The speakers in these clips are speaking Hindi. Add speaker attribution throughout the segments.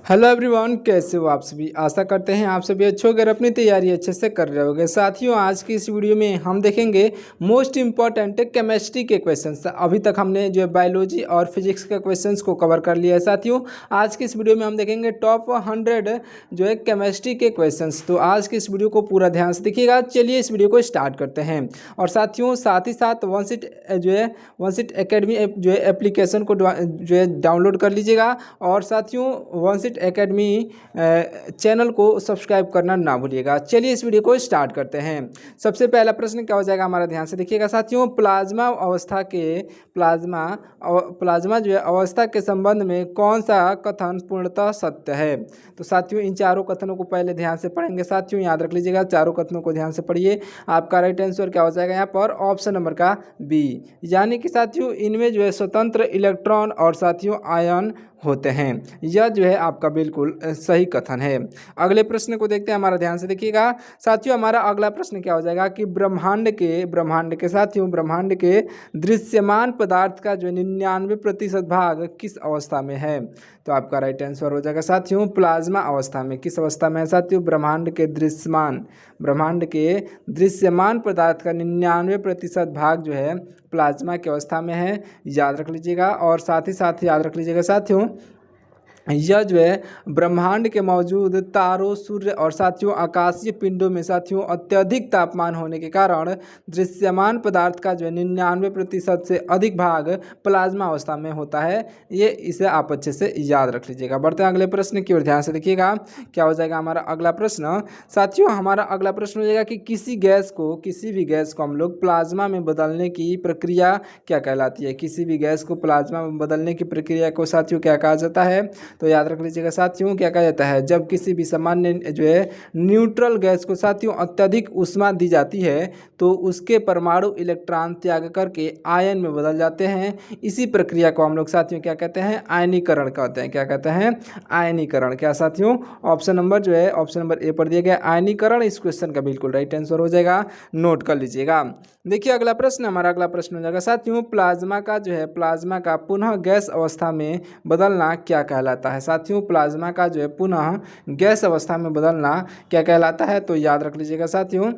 Speaker 1: हेलो एवरीवन, कैसे हो आप सभी। आशा करते हैं आप सभी अच्छे होकर अपनी तैयारी अच्छे से कर रहे होंगे। साथियों, आज की इस वीडियो में हम देखेंगे मोस्ट इंपॉर्टेंट केमिस्ट्री के क्वेश्चंस। अभी तक हमने जो है बायोलॉजी और फिजिक्स के क्वेश्चंस को कवर कर लिया है। साथियों, आज की इस वीडियो में हम देखेंगे टॉप 100 जो है केमिस्ट्री के क्वेश्चंस। तो आज की इस वीडियो को पूरा ध्यान से देखिएगा। चलिए इस वीडियो को स्टार्ट करते हैं। और साथियों, साथ ही साथ वन सीट एकेडमी जो है एप्लीकेशन को जो है डाउनलोड कर लीजिएगा। और साथियों, वन सीट एकेडमी चैनल को सब्सक्राइब करना ना भूलिएगा। चलिए इस वीडियो को स्टार्ट करते हैं। सबसे पहला प्रश्न क्या हो जाएगा हमारा, ध्यान से देखिएगा साथियों। प्लाज्मा जो है अवस्था के संबंध में कौन सा कथन पूर्णतः सत्य है। तो साथियों, इन चारों कथनों को पहले ध्यान से पढ़ेंगे। साथियों, याद रख लीजिएगा, चारों कथनों को ध्यान से पढ़िए। आपका राइट आंसर क्या हो जाएगा यहाँ पर, ऑप्शन नंबर का बी। यानी कि साथियों, इनमें जो है स्वतंत्र इलेक्ट्रॉन और साथियों आयन होते हैं। यह जो है आपका बिल्कुल सही कथन है। अगले प्रश्न को देखते हैं, हमारा ध्यान से देखिएगा। साथियों, हमारा अगला प्रश्न क्या हो जाएगा कि ब्रह्मांड के दृश्यमान पदार्थ का जो 99% भाग किस अवस्था में है। तो आपका राइट आंसर हो जाएगा साथियों, प्लाज्मा अवस्था में। किस अवस्था में है साथियों, ब्रह्मांड के दृश्यमान पदार्थ का 99% भाग जो है प्लाज्मा की अवस्था में है। याद रख लीजिएगा। और साथ ही साथ याद रख लीजिएगा साथियों, यह जो है ब्रह्मांड के मौजूद तारों, सूर्य और साथियों आकाशीय पिंडों में साथियों अत्यधिक तापमान होने के कारण दृश्यमान पदार्थ का जो है 99% से अधिक भाग प्लाज्मा अवस्था में होता है। ये इसे आप अच्छे से याद रख लीजिएगा। बढ़ते हैं अगले प्रश्न की ओर, ध्यान से देखिएगा। क्या हो जाएगा हमारा अगला प्रश्न। साथियों, हमारा अगला प्रश्न हो जाएगा कि किसी भी गैस को हम लोग प्लाज्मा में बदलने की प्रक्रिया क्या कहलाती है। किसी भी गैस को प्लाज्मा में बदलने की प्रक्रिया को साथियों क्या कहा जाता है। तो याद रख लीजिएगा साथियों, क्या कहा जाता है, जब किसी भी सामान्य जो है न्यूट्रल गैस को साथियों अत्यधिक ऊष्मा दी जाती है तो उसके परमाणु इलेक्ट्रॉन त्याग करके आयन में बदल जाते हैं। इसी प्रक्रिया को हम लोग साथियों क्या कहते हैं, आयनीकरण कहते हैं। क्या कहते हैं, आयनीकरण। क्या साथियों, ऑप्शन नंबर ए पर दिया गया आयनीकरण इस क्वेश्चन का बिल्कुल राइट आंसर हो जाएगा। नोट कर लीजिएगा। देखिए अगला प्रश्न, हमारा अगला प्रश्न हो जाएगा साथियों, प्लाज्मा का पुनः गैस अवस्था में बदलना क्या कहलाता है। साथियों, प्लाज्मा का जो है पुनः गैस अवस्था में बदलना क्या कहलाता है। तो याद रख लीजिएगा साथियों,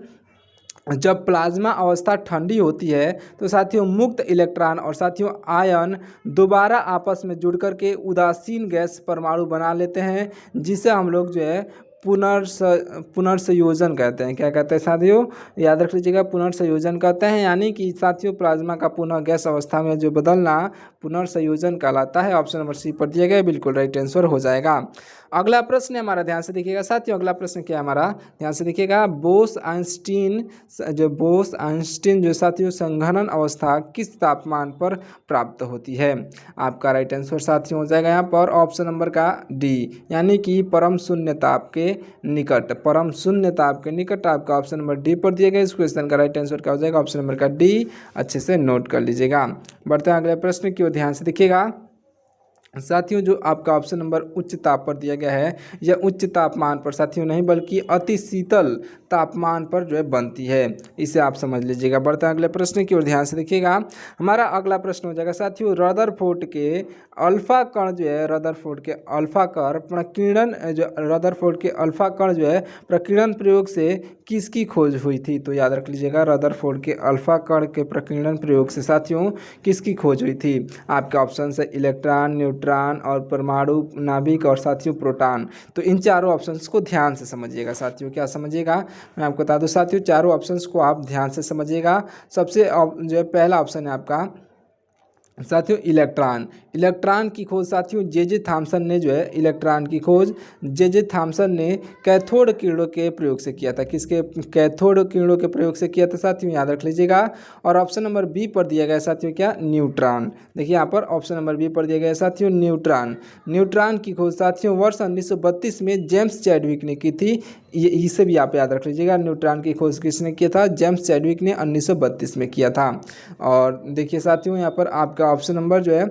Speaker 1: जब प्लाज्मा अवस्था ठंडी होती है तो साथियों मुक्त इलेक्ट्रॉन और साथियों आयन दोबारा आपस में जुड़ करके उदासीन गैस परमाणु बना लेते हैं, जिसे हम लोग जो है पुनर्संयोजन कहते हैं। क्या कहते हैं साथियों, याद रख लीजिएगा, पुनर्संयोजन कहते हैं। यानी कि साथियों प्लाज्मा का पुनः गैस अवस्था में जो बदलना पुनर्संयोजन कहलाता है। ऑप्शन नंबर सी पर दिया गया, बिल्कुल राइट आंसर हो जाएगा। अगला प्रश्न है हमारा, ध्यान से देखिएगा साथियों। अगला प्रश्न क्या है हमारा, ध्यान से देखिएगा। बोस आइंस्टीन जो साथियों संघनन अवस्था किस तापमान पर प्राप्त होती है। आपका राइट आंसर साथियों हो जाएगा यहाँ पर ऑप्शन नंबर का डी, यानी कि परम शून्य ताप के निकट। आपका ऑप्शन नंबर डी पर दिया गया। इस क्वेश्चन का राइट आंसर क्या हो जाएगा, ऑप्शन नंबर का डी। अच्छे से नोट कर लीजिएगा। बढ़ते हैं अगले प्रश्न की ओर, ध्यान से देखिएगा साथियों। जो आपका ऑप्शन नंबर उच्च ताप पर दिया गया है, यह उच्च तापमान पर साथियों नहीं बल्कि अति शीतल तापमान पर जो है बनती है, इसे आप समझ लीजिएगा। बढ़ते हैं अगले प्रश्न की ओर, ध्यान से देखिएगा। हमारा अगला प्रश्न हो जाएगा साथियों, रदरफोर्ड के अल्फा कण जो है प्रकीर्णन प्रयोग से किसकी खोज हुई थी। तो याद रख लीजिएगा, रदरफोर्ड के अल्फा कण के प्रकीर्णन प्रयोग से साथियों किसकी खोज हुई थी। आपके ऑप्शन है इलेक्ट्रॉन, न्यूट्रॉन और परमाणु नाभिक और साथियों प्रोटॉन। तो इन चारों ऑप्शंस को ध्यान से समझिएगा साथियों। क्या समझिएगा, मैं आपको बता दूं साथियों, चारों ऑप्शंस को आप ध्यान से समझिएगा। सबसे जो है पहला ऑप्शन है आपका साथियों इलेक्ट्रॉन की खोज साथियों जे थॉम्सन ने जो है इलेक्ट्रॉन की खोज जे थॉम्सन ने कैथोड किरणों के प्रयोग से किया था। किसके, कैथोड किरणों के प्रयोग से किया था साथियों, याद रख लीजिएगा। और ऑप्शन नंबर बी पर दिया गया साथियों क्या, न्यूट्रॉन। देखिए यहाँ पर ऑप्शन नंबर बी पर दिया गया साथियों न्यूट्रॉन की खोज साथियों वर्ष 1932 में जेम्स चैडविक ने की थी। इसे भी आप याद रख लीजिएगा, न्यूट्रॉन की खोज किसने किया था, जेम्स चैडविक ने 1932 में किया था। और देखिए साथियों यहाँ पर आपका ऑप्शन नंबर जो है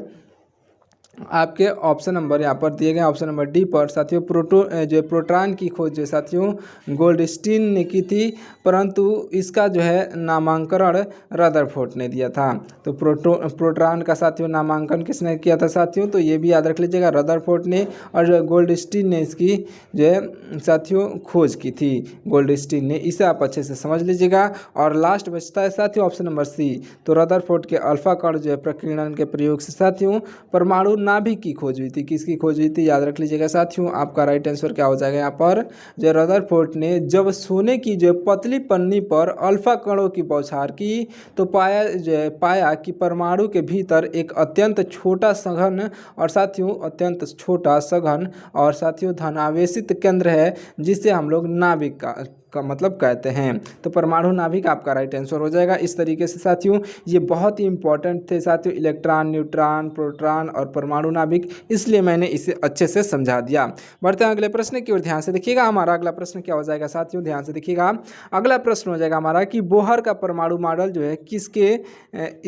Speaker 1: आपके ऑप्शन नंबर यहाँ पर दिए गए ऑप्शन नंबर डी पर साथियों जो प्रोटॉन की खोज जो साथियों गोल्डस्टीन ने की थी, परंतु इसका जो है नामांकन रदरफोर्ड ने दिया था। तो प्रोटॉन का साथियों नामांकन किसने किया था साथियों, तो ये भी याद रख लीजिएगा रदरफोर्ड ने, और गोल्डस्टीन ने इसकी जो है साथियों खोज की थी, गोल्डस्टीन ने। इसे आप अच्छे से समझ लीजिएगा। और लास्ट बचता है साथियों ऑप्शन नंबर सी, तो रदरफोर्ड के अल्फा कण जो है प्रकीर्णन के प्रयोग से साथियों परमाणु नाभिक की खोज हुई थी। किसकी खोज हुई थी, याद रख लीजिएगा साथियों। आपका राइट आंसर क्या हो जाएगा यहाँ पर, जो रदरफोर्ड ने जब सोने की जो पतली पन्नी पर अल्फा कणों की बौछार की, तो पाया कि परमाणु के भीतर एक अत्यंत छोटा सघन और साथियों अत्यंत छोटा सघन और साथियों धनावेशित केंद्र है, जिसे हम लोग नाभिक का मतलब कहते हैं। तो परमाणु नाभिक आपका राइट आंसर हो जाएगा। इस तरीके से साथियों ये बहुत ही इंपॉर्टेंट थे साथियों, इलेक्ट्रॉन, न्यूट्रॉन, प्रोटॉन और परमाणु नाभिक, इसलिए मैंने इसे अच्छे से समझा दिया। बढ़ते हैं अगले प्रश्न की ओर, ध्यान से देखिएगा। हमारा अगला प्रश्न क्या हो जाएगा साथियों, ध्यान से देखिएगा। अगला प्रश्न हो जाएगा हमारा कि बोहर का परमाणु मॉडल जो है किसके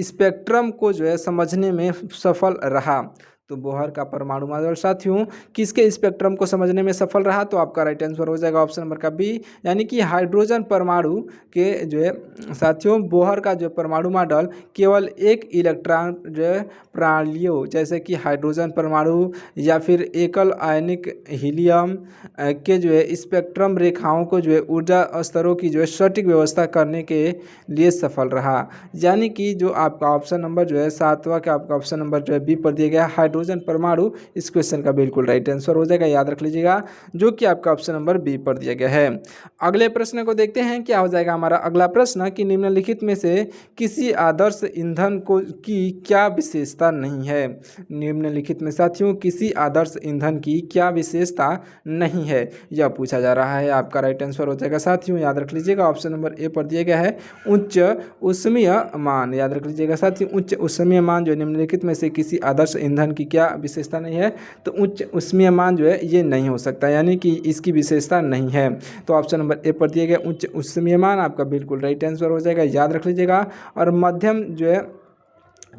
Speaker 1: स्पेक्ट्रम को जो है समझने में सफल रहा। तो बोहर का परमाणु मॉडल साथियों किसके स्पेक्ट्रम को समझने में सफल रहा, तो आपका राइट आंसर हो जाएगा ऑप्शन नंबर का बी, यानी कि हाइड्रोजन परमाणु के जो है साथियों बोहर का जो परमाणु मॉडल केवल एक इलेक्ट्रॉन जो है प्रणालियों जैसे कि हाइड्रोजन परमाणु या फिर एकल आयनिक हीलियम के जो है स्पेक्ट्रम रेखाओं को जो है ऊर्जा स्तरों की जो है सटीक व्यवस्था करने के लिए सफल रहा। यानी कि जो आपका ऑप्शन नंबर जो है सातवां का आपका ऑप्शन नंबर जो है बी पर दिया गया हाइड्रोजन परमाणु, इस क्वेश्चन का बिल्कुल राइट आंसर हो जाएगा, याद रख लीजिएगा, जो कि आपका ऑप्शन नंबर बी पर दिया गया है। अगले प्रश्न को देखते हैं। क्या हो जाएगा हमारा अगला प्रश्न कि निम्नलिखित में से किसी आदर्श ईंधन को की क्या विशेषता नहीं है। निम्नलिखित में साथियों किसी आदर्श ईंधन की क्या विशेषता नहीं है, यह पूछा जा रहा है। आपका राइट आंसर हो जाएगा साथियों, याद रख लीजिएगा, ऑप्शन नंबर ए पर दिया गया है उच्च ऊष्मीय मान। याद रख लीजिएगा साथियों, उच्च ऊष्मीय मान जो निम्नलिखित में से किसी आदर्श ईंधन की क्या विशेषता नहीं है, तो उच्च ऊष्मीय मान जो है ये नहीं हो सकता, यानी कि इसकी विशेषता नहीं है। तो ऑप्शन नंबर ए पर दिया गया उच्च ऊष्मीय मान आपका बिल्कुल राइट आंसर हो जाएगा, याद रख लीजिएगा। और मध्यम जो है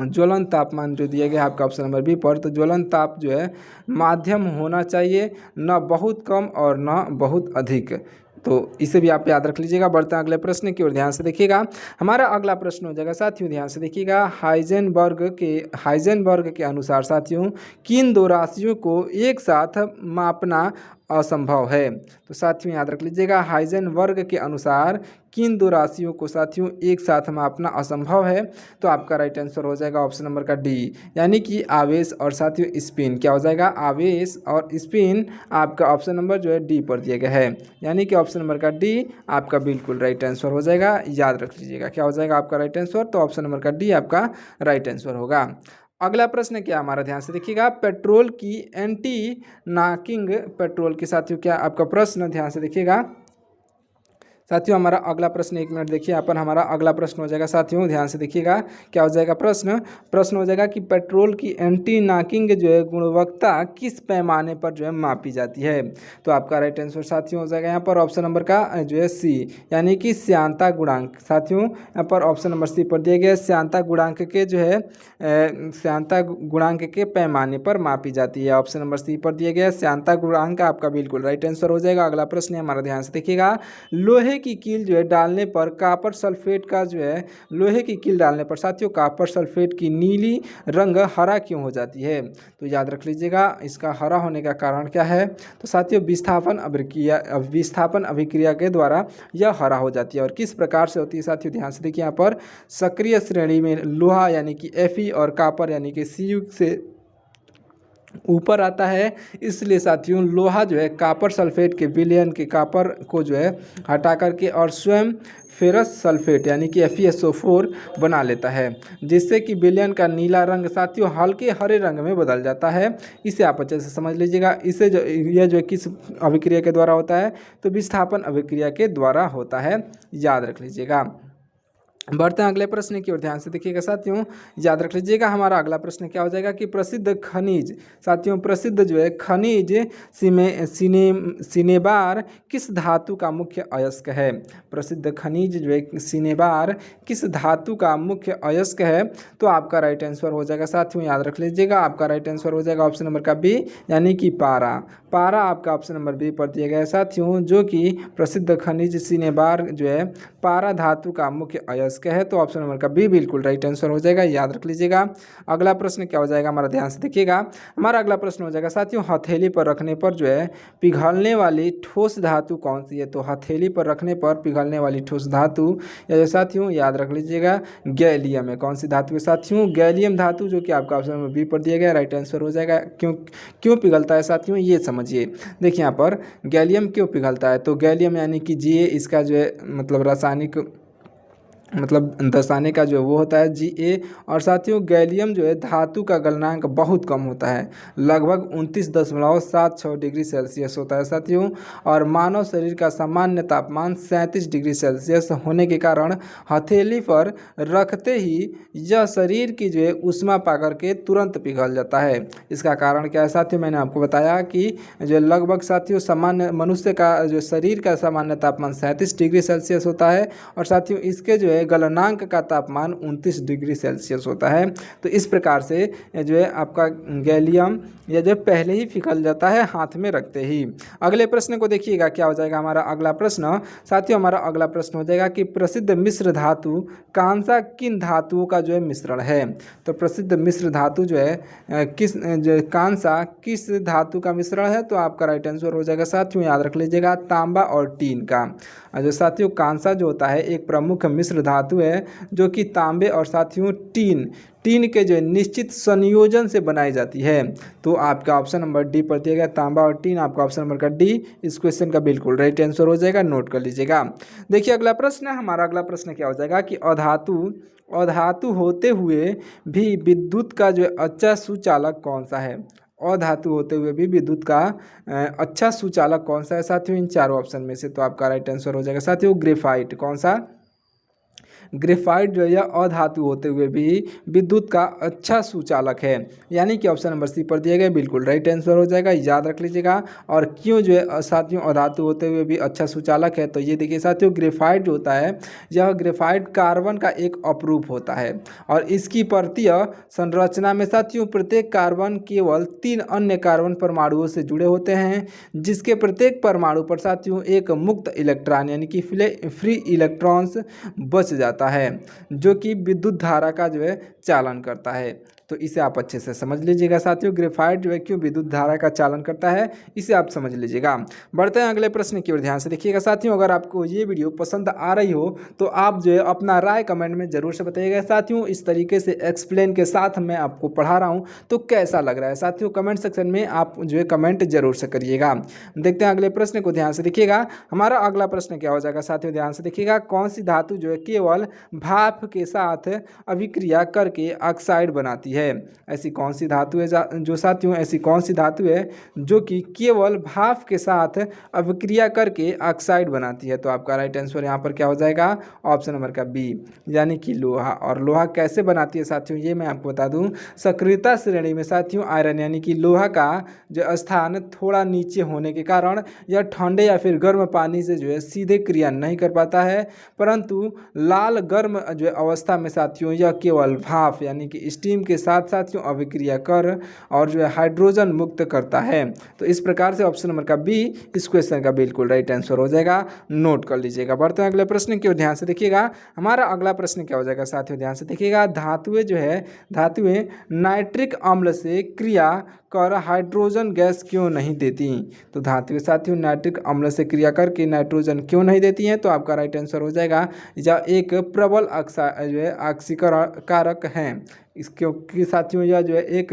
Speaker 1: ज्वलन तापमान जो दिया गया है आपका ऑप्शन नंबर बी पर, तो ज्वलन ताप जो है माध्यम होना चाहिए, न बहुत कम और न बहुत अधिक, तो इसे भी आप याद रख लीजिएगा। बढ़ते हैं अगले प्रश्न की ओर, ध्यान से देखिएगा। हमारा अगला प्रश्न हो जाएगा साथियों, ध्यान से देखिएगा, हाइजेनबर्ग के अनुसार साथियों किन दो राशियों को एक साथ मापना असंभव है। तो साथियों याद रख लीजिएगा, हाइजेनबर्ग के अनुसार किन दो राशियों को साथियों एक साथ मापना असंभव है, तो आपका राइट आंसर हो जाएगा ऑप्शन नंबर का डी, यानी कि आवेश और साथियों स्पिन। क्या हो जाएगा, आवेश और स्पिन आपका ऑप्शन नंबर जो है डी पर दिया गया है, यानी कि ऑप्शन नंबर का डी आपका बिल्कुल राइट आंसर हो जाएगा, याद रख लीजिएगा। क्या हो जाएगा आपका राइट आंसर, तो ऑप्शन नंबर का डी आपका राइट आंसर होगा। अगला प्रश्न क्या हमारा, ध्यान से देखिएगा, पेट्रोल की एंटी नॉकिंग पेट्रोल के साथियों क्या आपका प्रश्न, ध्यान से देखिएगा साथियों। हमारा अगला प्रश्न, एक मिनट देखिए अपन, हमारा अगला प्रश्न हो जाएगा साथियों, ध्यान से देखिएगा। क्या हो जाएगा प्रश्न हो जाएगा कि पेट्रोल की एंटी नॉकिंग जो है गुणवत्ता किस पैमाने पर जो है मापी जाती है। तो आपका राइट आंसर साथियों हो जाएगा यहाँ पर ऑप्शन नंबर का जो है सी, यानी कि श्यानता गुणांक। साथियों यहाँ पर ऑप्शन नंबर सी पर दिया गया श्यानता गुणांक के जो है श्यानता गुणांक के पैमाने पर मापी जाती है। ऑप्शन नंबर सी पर दिया गया श्यानता गुणांक आपका बिल्कुल राइट आंसर हो जाएगा। अगला प्रश्न है हमारा, ध्यान से देखिएगा, लोहे की कील जो है डालने पर कॉपर सल्फेट का जो है लोहे की कील डालने पर साथियों कॉपर सल्फेट की नीली रंग हरा क्यों हो जाती है। तो याद रख लीजिएगा इसका हरा होने का कारण क्या है, तो साथियों विस्थापन अभिक्रिया के द्वारा यह हरा हो जाती है। और किस प्रकार से होती है साथियों, ध्यान से देखिए यहाँ पर, सक्रिय श्रेणी में लोहा यानी कि Fe और कॉपर यानी कि Cu से ऊपर आता है, इसलिए साथियों लोहा जो है कॉपर सल्फेट के विलयन के कॉपर को जो है हटा करके और स्वयं फेरस सल्फेट यानी कि FeSO4 बना लेता है, जिससे कि विलयन का नीला रंग साथियों हल्के हरे रंग में बदल जाता है। इसे आप अच्छे से समझ लीजिएगा। यह जो किस अभिक्रिया के द्वारा होता है, तो विस्थापन अभिक्रिया के द्वारा होता है, याद रख लीजिएगा। बढ़ते हैं अगले प्रश्न की ओर, ध्यान से देखिएगा साथियों, याद रख लीजिएगा हमारा अगला प्रश्न क्या हो जाएगा कि प्रसिद्ध खनिज, साथियों प्रसिद्ध जो है खनिज सिनेबार किस धातु का मुख्य अयस्क है। प्रसिद्ध खनिज जो है सिनेबार किस धातु का मुख्य अयस्क है। तो आपका राइट आंसर हो जाएगा साथियों, याद रख लीजिएगा आपका राइट आंसर हो जाएगा ऑप्शन नंबर का बी, यानी कि पारा। पारा आपका ऑप्शन नंबर बी पर दिया गया है साथियों, जो कि प्रसिद्ध खनिज सिनेबार जो है पारा धातु का मुख्य अयस्क है। तो ऑप्शन नंबर का बी बिल्कुल राइट आंसर हो जाएगा, याद रख लीजिएगा। अगला प्रश्न क्या हो जाएगा हमारा, ध्यान से देखिएगा। हमारा अगला प्रश्न हो जाएगा साथियों, हथेली पर रखने पर जो है पिघलने वाली ठोस धातु कौन सी है। तो हथेली पर रखने पर पिघलने वाली ठोस धातु या साथियों याद रख लीजिएगा गैलियम है। कौन सी धातु है साथियों, गैलियम धातु, जो कि आपका ऑप्शन नंबर बी पर दिया गया राइट आंसर हो जाएगा। क्यों क्यों पिघलता है साथियों, ये समझिए। देखिए यहाँ पर गैलियम क्यों पिघलता है, तो गैलियम यानी कि जी इसका जो है मतलब रासायनिक मतलब दर्शाने का जो वो होता है Ga। और साथियों गैलियम जो है धातु का गलनांक बहुत कम होता है, लगभग 29.76 डिग्री सेल्सियस होता है साथियों। और मानव शरीर का सामान्य तापमान 37 डिग्री सेल्सियस होने के कारण हथेली पर रखते ही यह शरीर की जो है ऊष्मा पाकर के तुरंत पिघल जाता है। इसका कारण क्या है साथियों, मैंने आपको बताया कि जो लगभग साथियों सामान्य मनुष्य का जो शरीर का सामान्य तापमान 37 डिग्री सेल्सियस होता है, और साथियों इसके जो है गलनांक का तापमान 29 डिग्री सेल्सियस होता है। तो इस प्रकार से जो है आपका गैलियम या जो पहले ही पिघल जाता है हाथ में रखते ही। अगले प्रश्न को देखिएगा क्या हो जाएगा हमारा अगला प्रश्न। साथियों हमारा अगला प्रश्न हो जाएगा कि प्रसिद्ध मिश्र धातु कांसा किन धातुओं का जो है मिश्रण है। तो प्रसिद्ध मिश्र धातु जो है कांसा किस धातु का मिश्रण है। तो आपका राइट आंसर हो जाएगा साथियों, याद रख लीजिएगा तांबा और टीन का। जो साथियों कांसा जो होता है एक प्रमुख मिश्र धातु है, जो कि तांबे और साथियों टीन के जो निश्चित संयोजन से बनाई जाती है। तो आपका ऑप्शन नंबर डी पर दिया गया तांबा और टीन, आपका ऑप्शन नंबर का डी इस क्वेश्चन का बिल्कुल राइट आंसर हो जाएगा, नोट कर लीजिएगा। देखिए अगला प्रश्न है हमारा, अगला प्रश्न क्या हो जाएगा कि अधातु होते हुए भी विद्युत का जो अच्छा सुचालक कौन सा है। अधातु होते हुए भी विद्युत का अच्छा सुचालक कौन सा है साथियों, इन चारों ऑप्शन में से। तो आपका राइट आंसर हो जाएगा साथियों ग्रेफाइट। कौन सा, ग्रेफाइट जो है अधातु होते हुए भी विद्युत का अच्छा सुचालक है, यानी कि ऑप्शन नंबर सी पर दिए गए बिल्कुल राइट आंसर हो जाएगा, याद रख लीजिएगा। और क्यों जो है साथियों अधातु होते हुए भी अच्छा सुचालक है, तो ये देखिए साथियों ग्रेफाइट जो होता है यह ग्रेफाइट कार्बन का एक अपरूप होता है, और इसकी परतीय संरचना में साथियों प्रत्येक कार्बन केवल 3 अन्य कार्बन परमाणुओं से जुड़े होते हैं, जिसके प्रत्येक परमाणु पर साथियों एक मुक्त इलेक्ट्रॉन यानी कि फ्री इलेक्ट्रॉन्स बच जाता है, जो कि विद्युत धारा का जो है चालन करता है। तो इसे आप अच्छे से समझ लीजिएगा साथियों, ग्रेफाइट जो है क्यों विद्युत धारा का चालन करता है, इसे आप समझ लीजिएगा। बढ़ते हैं अगले प्रश्न की ओर, ध्यान से देखिएगा साथियों। अगर आपको ये वीडियो पसंद आ रही हो तो आप जो है अपना राय कमेंट में जरूर से बताइएगा साथियों। इस तरीके से एक्सप्लेन के साथ मैं आपको पढ़ा रहा हूँ तो कैसा लग रहा है साथियों, कमेंट सेक्शन में आप जो है कमेंट जरूर से करिएगा। देखते हैं अगले प्रश्न को, ध्यान से देखिएगा। हमारा अगला प्रश्न क्या हो जाएगा साथियों, ध्यान से देखिएगा। कौन सी धातु जो है केवल भाप के साथ अभिक्रिया करके ऑक्साइड बनाती है। ऐसी कौन सी धातु है जो साथियों, ऐसी कौन सी धातु है जो कि केवल भाप के साथ अभिक्रिया करके ऑक्साइड बनाती है। तो आपका राइट आंसर यहाँ पर क्या हो जाएगा, ऑप्शन नंबर का बी, यानी कि लोहा। और लोहा कैसे बनाती है साथियों, ये मैं आपको बता दूं। सक्रियता श्रेणी में साथियों आयरन यानी कि लोहा का जो स्थान थोड़ा नीचे होने के कारण यह ठंडे या फिर गर्म पानी से जो है सीधे क्रिया नहीं कर पाता है, परंतु लाल गर्म जो है अवस्था में साथियों यह केवल भाप यानी कि स्टीम के साथ साथियों अभिक्रिया कर और जो है हाइड्रोजन मुक्त करता है। तो इस प्रकार से ऑप्शन नंबर का बी इस क्वेश्चन का बिल्कुल राइट आंसर हो जाएगा, नोट कर लीजिएगा। बढ़ते हैं अगले प्रश्न की ओर, ध्यान से देखिएगा। हमारा अगला प्रश्न क्या हो जाएगा साथियों, ध्यान से देखिएगा। धातुएं नाइट्रिक अम्ल से क्रिया कर हाइड्रोजन गैस क्यों नहीं देती। तो धातुएं साथियों नाइट्रिक अम्ल से क्रिया करके नाइट्रोजन क्यों नहीं देती हैं। तो आपका राइट आंसर हो जाएगा यह एक प्रबल जो है ऑक्सीकारक है, क्योंकि साथियों यह जो है एक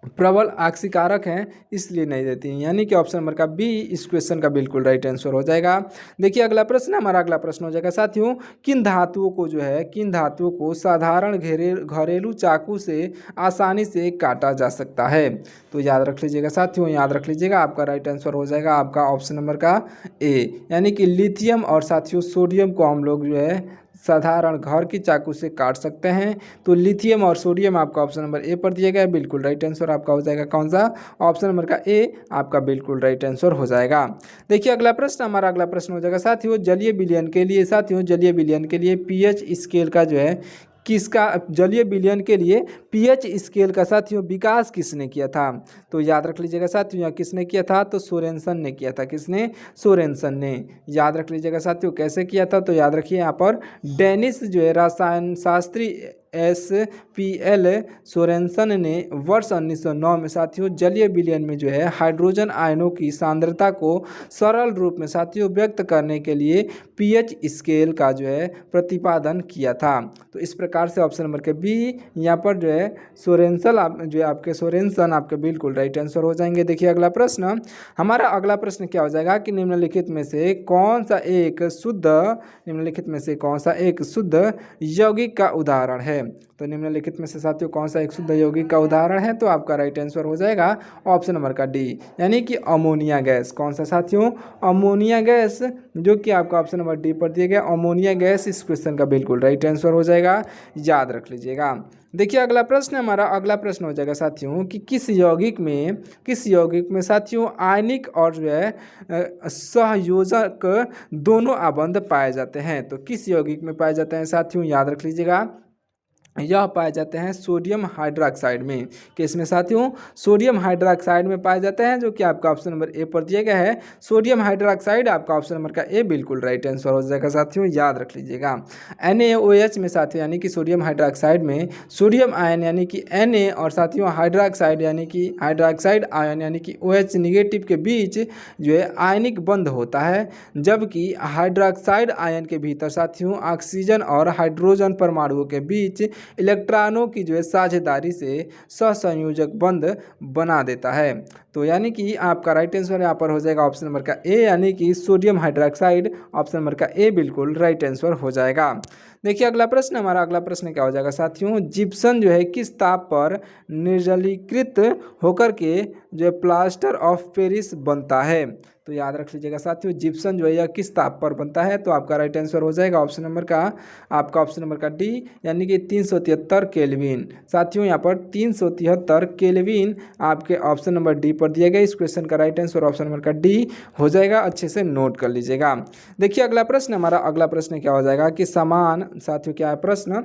Speaker 1: प्रबल ऑक्सीकारक हैं इसलिए नहीं देती हैं, यानी कि ऑप्शन नंबर का बी इस क्वेश्चन का बिल्कुल राइट आंसर हो जाएगा। देखिए अगला प्रश्न, हमारा अगला प्रश्न हो जाएगा साथियों। किन धातुओं को साधारण घरेलू चाकू से आसानी से काटा जा सकता है। तो याद रख लीजिएगा साथियों, याद रख लीजिएगा आपका राइट आंसर हो जाएगा आपका ऑप्शन नंबर का ए, यानी कि लिथियम और साथियों सोडियम को हम लोग जो है साधारण घर की चाकू से काट सकते हैं? तो लिथियम और सोडियम आपका ऑप्शन नंबर ए पर दिया गया है, बिल्कुल राइट आंसर आपका हो जाएगा कौन सा? ऑप्शन नंबर का ए आपका बिल्कुल राइट आंसर हो जाएगा। देखिए अगला प्रश्न, हमारा अगला प्रश्न हो जाएगा साथियों जलीय विलयन के लिए, साथियों जलीय विलयन के लिए पीएच स्केल का जो है किसका, जलीय विलयन के लिए पीएच स्केल का साथियों विकास किसने किया था? तो याद रख लीजिएगा साथियों, यहाँ किसने किया था? तो सोरेनसन ने किया था। किसने? सोरेनसन ने। याद रख लीजिएगा साथियों कैसे किया था? तो याद रखिए यहाँ पर डेनिस जो है रसायन शास्त्री SPL सोरेनसन ने वर्ष 1909 में साथियों जलीय विलयन में जो है हाइड्रोजन आयनों की सांद्रता को सरल रूप में साथियों व्यक्त करने के लिए पीएच स्केल का जो है प्रतिपादन किया था। तो इस प्रकार से ऑप्शन नंबर के बी यहाँ पर जो है सोरेनसन जो है आपके सोरेनसन आपके बिल्कुल राइट आंसर हो जाएंगे। देखिए अगला प्रश्न, हमारा अगला प्रश्न क्या हो जाएगा कि निम्नलिखित में से कौन सा एक शुद्ध, निम्नलिखित में से कौन सा एक शुद्ध यौगिक का उदाहरण है? तो निम्नलिखित में से साथियों कौन सा एक शुद्ध यौगिक का उदाहरण है? तो आपका राइट आंसर हो जाएगा ऑप्शन नंबर का डी, यानी कि अमोनिया गैस। कौन सा साथियों? अमोनिया गैस, जो कि आपका ऑप्शन नंबर डी पर दिया गया अमोनिया गैस इस क्वेश्चन का बिल्कुल राइट आंसर हो जाएगा, याद रख लीजिएगा। देखिए अगला प्रश्न, हमारा अगला प्रश्न हो जाएगा साथियों कि किस यौगिक में साथियों आयनिक और जो है सहयोजक दोनों आबंध पाए जाते हैं? तो किस यौगिक में पाए जाते हैं साथियों? याद रख लीजिएगा, यह पाए जाते हैं सोडियम हाइड्रोक्साइड में। किसमें साथियों? सोडियम हाइड्रोक्साइड में पाए जाते हैं, जो कि आपका ऑप्शन नंबर ए पर दिया गया है सोडियम हाइड्रोक्साइड आपका ऑप्शन नंबर का ए बिल्कुल राइट आंसर हो जाएगा साथियों, याद रख लीजिएगा। NaOH में साथियों यानी कि सोडियम हाइड्रोक्साइड में सोडियम आयन यानी कि Na और साथियों हाइड्रोक्साइड यानी कि हाइड्रोक्साइड आयन यानी कि OH निगेटिव के बीच जो है आयनिक बंध होता है, जबकि हाइड्रोक्साइड आयन के भीतर साथियों ऑक्सीजन और हाइड्रोजन परमाणुओं के बीच इलेक्ट्रॉनों की जो है साझेदारी से सहसंयोजक बंध बना देता है। तो यानी कि आपका राइट आंसर यहाँ पर हो जाएगा ऑप्शन नंबर का ए, यानी कि सोडियम हाइड्रोक्साइड ऑप्शन नंबर का ए बिल्कुल राइट आंसर हो जाएगा। देखिए अगला प्रश्न, हमारा अगला प्रश्न क्या हो जाएगा साथियों, जिप्सम जो है किस ताप पर निर्जलीकृत होकर के जो है प्लास्टर ऑफ पेरिस बनता है? तो याद रख लीजिएगा साथियों जिप्सम जो है यह किस ताप पर बनता है? तो आपका राइट आंसर हो जाएगा ऑप्शन नंबर का आपका ऑप्शन नंबर का डी, यानी कि 373 केल्विन। साथियों यहाँ पर 373 केल्विन आपके ऑप्शन नंबर डी पर दिया गया। इस क्वेश्चन का राइट आंसर ऑप्शन नंबर का डी हो जाएगा, अच्छे से नोट कर लीजिएगा। देखिए अगला प्रश्न, हमारा अगला प्रश्न क्या हो जाएगा कि समान, साथियों क्या है प्रश्न,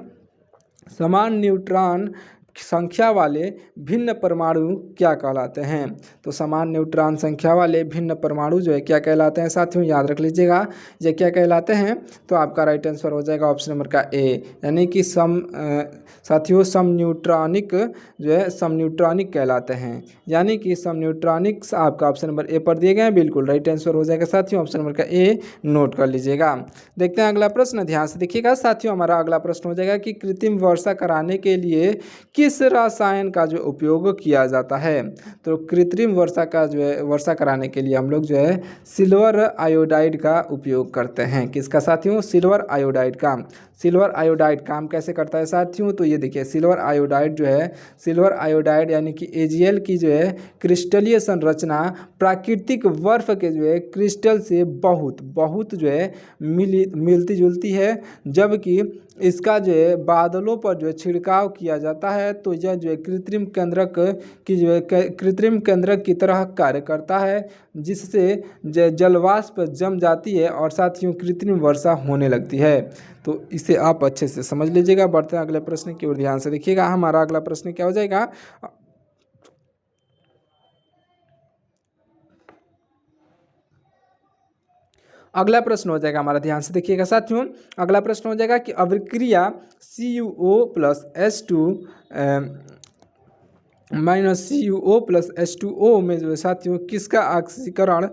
Speaker 1: समान न्यूट्रॉन संख्या वाले भिन्न परमाणु क्या कहलाते हैं? तो समान न्यूट्रॉन संख्या वाले भिन्न परमाणु जो है क्या कहलाते हैं साथियों? याद रख लीजिएगा ये क्या कहलाते हैं? तो आपका राइट आंसर हो जाएगा ऑप्शन नंबर का ए, यानी कि साथियों समन्यूट्रॉनिक जो है समन्यूट्रॉनिक कहलाते हैं, यानी कि समन्यूट्रॉनिक्स आपका ऑप्शन नंबर ए पर दिए गए हैं, बिल्कुल राइट आंसर हो जाएगा साथियों, ऑप्शन नंबर का ए नोट कर लीजिएगा। देखते हैं अगला प्रश्न, ध्यान से देखिएगा साथियों, हमारा अगला प्रश्न हो जाएगा कि कृत्रिम वर्षा कराने के लिए किस रसायन का जो उपयोग किया जाता है? तो कृत्रिम वर्षा का जो है वर्षा कराने के लिए हम लोग जो है सिल्वर आयोडाइड का उपयोग करते हैं। किसका साथियों? सिल्वर आयोडाइड का। सिल्वर आयोडाइड काम कैसे करता है साथियों? तो ये देखिए सिल्वर आयोडाइड जो है, सिल्वर आयोडाइड यानी कि AgL की जो है क्रिस्टलीय संरचना प्राकृतिक बर्फ के जो है क्रिस्टल से बहुत जो है मिलती जुलती है, जबकि इसका जो है बादलों पर जो है छिड़काव किया जाता है तो यह जो है कृत्रिम केंद्रक की जो है कृत्रिम केंद्रक की तरह कार्य करता है, जिससे जलवाष्प जम जाती है और साथियों कृत्रिम वर्षा होने लगती है। तो इसे आप अच्छे से समझ लीजिएगा। बढ़ते हैं अगले प्रश्न की ओर, ध्यान से देखिएगा। हमारा अगला प्रश्न क्या हो जाएगा, अगला प्रश्न हो जाएगा हमारा, ध्यान से देखिएगा साथियों। अगला प्रश्न हो जाएगा कि अभिक्रिया CuO+H2 -CuO+H2O में जो है साथियों किसका ऑक्सीकरण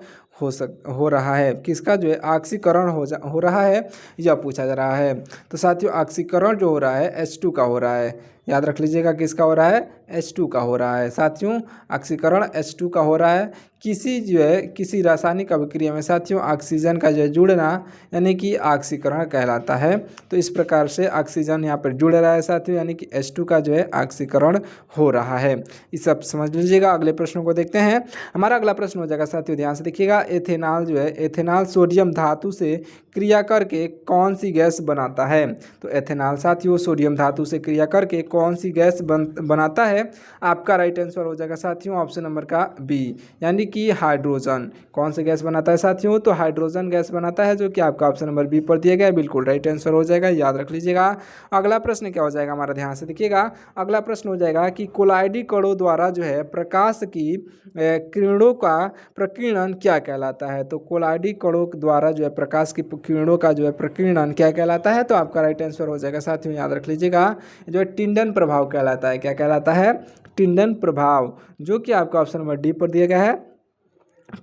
Speaker 1: हो रहा है? किसका जो है ऑक्सीकरण हो रहा है, यह पूछा जा रहा है। तो साथियों ऑक्सीकरण जो हो रहा है H2 का हो रहा है, याद रख लीजिएगा किसका हो रहा है? H2 का हो रहा है साथियों, ऑक्सीकरण H2 का हो रहा है। किसी रासायनिक अभिक्रिया में साथियों ऑक्सीजन का जो है जुड़ना यानी कि ऑक्सीकरण कहलाता है। तो इस प्रकार से ऑक्सीजन यहाँ पर जुड़ रहा है साथियों, यानी कि H2 का जो है ऑक्सीकरण हो रहा है। इस सब समझ लीजिएगा। अगले प्रश्नों को देखते हैं। हमारा अगला प्रश्न हो जाएगा साथियों, ध्यान से देखिएगा, एथेनॉल जो है एथेनॉल सोडियम धातु से क्रिया करके कौन सी गैस बनाता है? तो एथेनॉल साथियों सोडियम धातु से क्रिया करके कौन सी गैस बनाता है? आपका राइट आंसर हो जाएगा साथियों ऑप्शन नंबर का बी, यानी कि हाइड्रोजन। कौन सी गैस बनाता है साथियों? तो हाइड्रोजन गैस बनाता है, जो कि आपका ऑप्शन नंबर बी पर दिया गया है। बिल्कुल राइट आंसर हो जाएगा, याद रख लीजिएगा। अगला प्रश्न क्या हो जाएगा हमारा, ध्यान से देखिएगा। अगला प्रश्न हो जाएगा कि कोलाइडी कणों द्वारा जो है प्रकाश की किरणों का प्रकीर्णन क्या कहलाता है? तो कोलाइडी कणों द्वारा जो है प्रकाश की किरणों का जो है प्रकीर्णन क्या कहलाता है? तो आपका राइट आंसर हो जाएगा साथियों, याद रख लीजिएगा, जो है टिंडन प्रभाव कहलाता है। क्या कहलाता है? टिंडन प्रभाव, जो कि आपका ऑप्शन नंबर डी पर दिया गया है।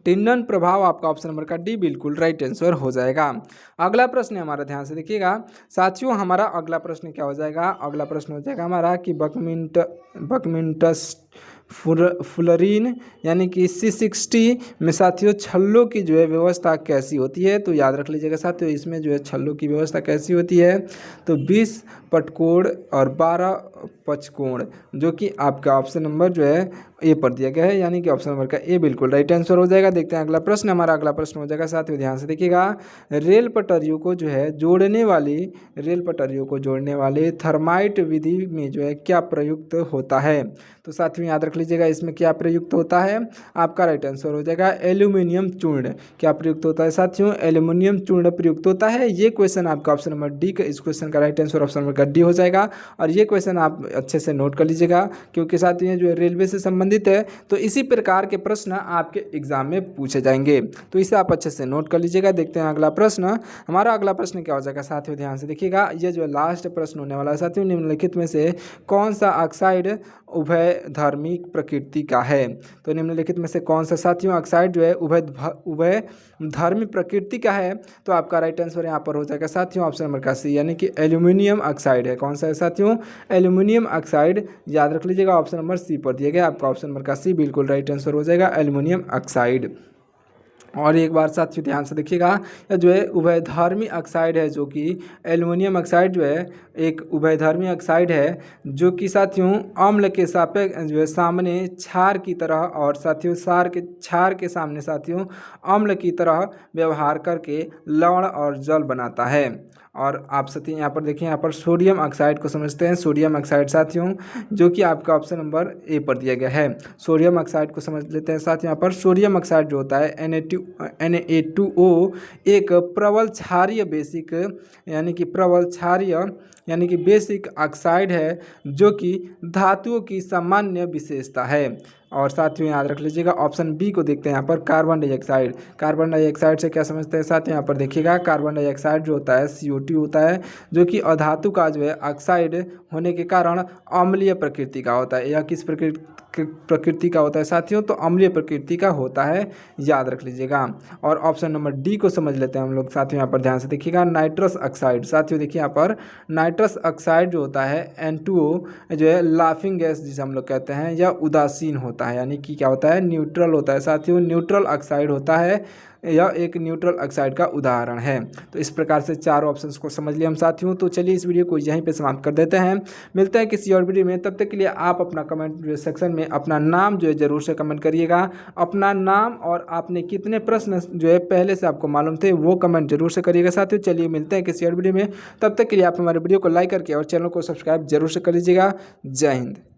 Speaker 1: टिंडन प्रभाव आपका ऑप्शन नंबर का डी बिल्कुल राइट आंसर हो जाएगा। अगला प्रश्न है हमारा, ध्यान से देखिएगा साथियों। हमारा अगला प्रश्न क्या हो जाएगा? अगला प्रश्न हो जाएगा हमारा कि बकमिंटस फुलरीन यानी कि C60 में साथियों छल्लों की जो है व्यवस्था कैसी होती है? तो याद रख लीजिएगा साथियों, इसमें जो है छल्लों की व्यवस्था कैसी होती है? तो 20 पटकोण और 12 पचकोण, जो कि आपका ऑप्शन नंबर जो है ए पर दिया गया है, यानी कि ऑप्शन नंबर का ए बिल्कुल राइट आंसर हो जाएगा। देखते हैं अगला प्रश्न। हमारा अगला प्रश्न हो जाएगा साथियों, ध्यान से देखिएगा। रेल पटरियों को जोड़ने वाली थर्माइट विधि में जो है क्या प्रयुक्त होता है? तो साथियों याद रख लीजिएगा, इसमें क्या प्रयुक्त होता है? आपका राइट आंसर हो जाएगा एल्यूमिनियम चूर्ण। क्या प्रयुक्त होता है साथियों? एल्यूमिनियम चूर्ण प्रयुक्त होता है। ये क्वेश्चन आपका ऑप्शन नंबर डी का, इस क्वेश्चन का राइट आंसर ऑप्शन नंबर का डी हो जाएगा। और ये क्वेश्चन आप अच्छे से नोट कर लीजिएगा, क्योंकि साथियों ये जो है रेलवे से संबंधित है, तो इसी प्रकार के प्रश्न आपके एग्जाम में पूछे जाएंगे, तो इसे आप अच्छे से नोट कर लीजिएगा। देखते हैं अगला प्रश्न। हमारा अगला प्रश्न क्या हो जाएगा साथियों, ध्यान से देखिएगा। ये जो लास्ट प्रश्न होने वाला है साथियों, निम्नलिखित में से कौन सा ऑक्साइड उभय धर्मी प्रकृति का है? तो निम्नलिखित में से कौन सा साथियों ऑक्साइड जो है उभय धर्मी प्रकृति का है? तो आपका राइट आंसर यहाँ पर हो जाएगा साथियों ऑप्शन नंबर का सी, यानी कि एल्यूमिनियम ऑक्साइड है। कौन सा है साथियों? एल्यूमिनियम ऑक्साइड, याद रख लीजिएगा, ऑप्शन नंबर सी पर दिया गया। आपका ऑप्शन नंबर का सी बिल्कुल राइट आंसर हो जाएगा, एल्यूमिनियम ऑक्साइड। और एक बार साथियों ध्यान से देखिएगा, यह जो है उभयधर्मी ऑक्साइड है, जो कि एल्युमिनियम ऑक्साइड जो है एक उभयधर्मी ऑक्साइड है, जो कि साथियों अम्ल के सापेक्ष जो है सामने क्षार की तरह, और साथियों क्षार के सामने साथियों अम्ल की तरह व्यवहार करके लवण और जल बनाता है। और आप साथियों यहाँ पर देखिए, यहाँ पर सोडियम ऑक्साइड को समझते हैं। सोडियम ऑक्साइड साथियों, जो कि आपका ऑप्शन नंबर ए पर दिया गया है। सोडियम ऑक्साइड को समझ लेते हैं साथ। यहाँ पर सोडियम ऑक्साइड जो होता है Na2O एक प्रबल क्षारीय बेसिक ऑक्साइड है, जो कि धातुओं की सामान्य विशेषता है। और साथियों याद रख लीजिएगा, ऑप्शन बी को देखते हैं यहाँ पर, कार्बन डाइऑक्साइड। कार्बन डाइऑक्साइड से क्या समझते हैं साथियों? यहाँ पर देखिएगा, कार्बन डाइऑक्साइड जो होता है CO2 होता है, जो कि अधातु का जो है ऑक्साइड होने के कारण अम्लीय प्रकृति का होता है। यह किस प्रकृति का होता है साथियों? तो अम्लीय प्रकृति का होता है, याद रख लीजिएगा। और ऑप्शन नंबर डी को समझ लेते हैं हम लोग साथियों। यहाँ पर ध्यान से देखिएगा, नाइट्रस ऑक्साइड। साथियों देखिए यहाँ पर नाइट्रस ऑक्साइड जो होता है N2O जो है लाफिंग गैस जिसे हम लोग कहते हैं, या उदासीन होता है, यानी कि क्या होता है? न्यूट्रल होता है साथियों, न्यूट्रल ऑक्साइड होता है। यह एक न्यूट्रल ऑक्साइड का उदाहरण है। तो इस प्रकार से चारों ऑप्शंस को समझ लिया हम साथियों। तो चलिए इस वीडियो को यहीं पे समाप्त कर देते हैं, मिलते हैं किसी और वीडियो में। तब तक के लिए आप अपना कमेंट सेक्शन में अपना नाम जो है ज़रूर से कमेंट करिएगा। अपना नाम और आपने कितने प्रश्न जो है पहले से आपको मालूम थे, वो कमेंट जरूर से करिएगा साथियों। चलिए मिलते हैं किसी और वीडियो में, तब तक के लिए आप हमारे वीडियो को लाइक करके और चैनल को सब्सक्राइब जरूर से कर लीजिएगा। जय हिंद।